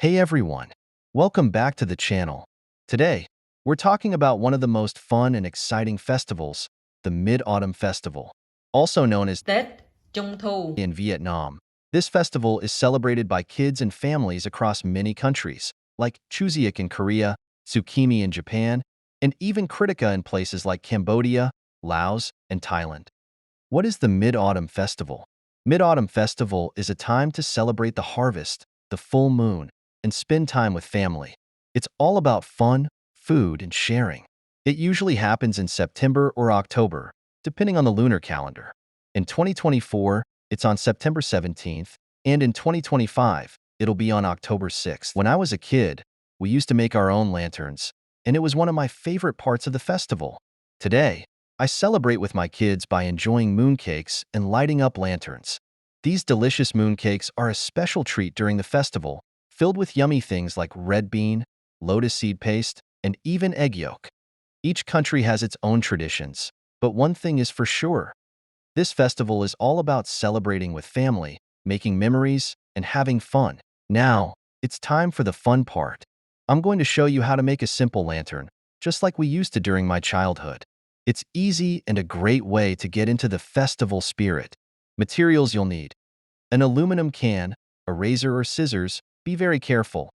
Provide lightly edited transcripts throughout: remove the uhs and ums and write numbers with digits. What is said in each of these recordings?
Hey everyone, welcome back to the channel. Today, we're talking about one of the most fun and exciting festivals, the Mid-Autumn Festival, also known as Tết Trung thu. in Vietnam. This festival is celebrated by kids and families across many countries, like Chuseok in Korea, Tsukimi in Japan, and even Kritika in places like Cambodia, Laos, and Thailand. What is the Mid-Autumn Festival? Mid-Autumn Festival is a time to celebrate the harvest, the full moon, and spend time with family. It's all about fun, food, and sharing. It usually happens in September or October, depending on the lunar calendar. In 2024, it's on September 17th, and in 2025, it'll be on October 6th. When I was a kid, we used to make our own lanterns, and it was one of my favorite parts of the festival. Today, I celebrate with my kids by enjoying mooncakes and lighting up lanterns. These delicious mooncakes are a special treat during the festival, filled with yummy things like red bean, lotus seed paste, and even egg yolk. Each country has its own traditions, but one thing is for sure. This festival is all about celebrating with family, making memories, and having fun. Now, it's time for the fun part. I'm going to show you how to make a simple lantern, just like we used to during my childhood. It's easy and a great way to get into the festival spirit. Materials you'll need: an aluminum can, a razor or scissors, be very careful,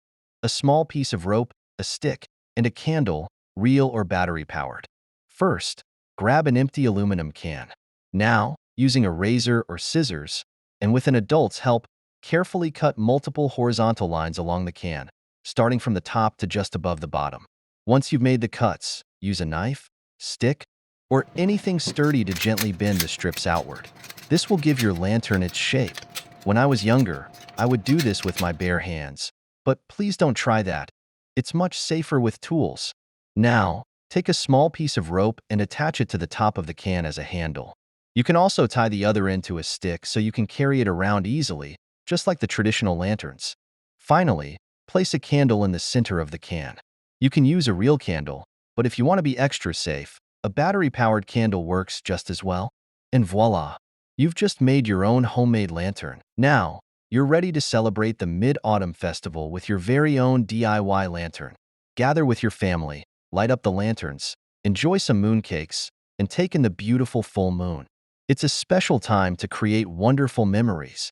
a small piece of rope, a stick, and a candle, real or battery-powered. First, grab an empty aluminum can. Now, using a razor or scissors, and with an adult's help, carefully cut multiple horizontal lines along the can, starting from the top to just above the bottom. Once you've made the cuts, use a knife, stick, or anything sturdy to gently bend the strips outward. This will give your lantern its shape. When I was younger, I would do this with my bare hands, but please don't try that. It's much safer with tools. Now, take a small piece of rope and attach it to the top of the can as a handle. You can also tie the other end to a stick so you can carry it around easily, just like the traditional lanterns. Finally, place a candle in the center of the can. You can use a real candle, but if you want to be extra safe, a battery-powered candle works just as well. And voila! You've just made your own homemade lantern. Now, you're ready to celebrate the Mid-Autumn Festival with your very own DIY lantern. Gather with your family, light up the lanterns, enjoy some mooncakes, and take in the beautiful full moon. It's a special time to create wonderful memories.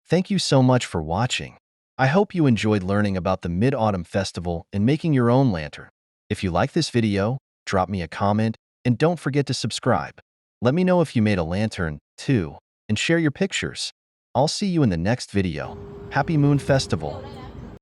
Thank you so much for watching. I hope you enjoyed learning about the Mid-Autumn Festival and making your own lantern. If you like this video, drop me a comment, and don't forget to subscribe. Let me know if you made a lantern, too, and share your pictures. I'll see you in the next video. Happy Moon Festival!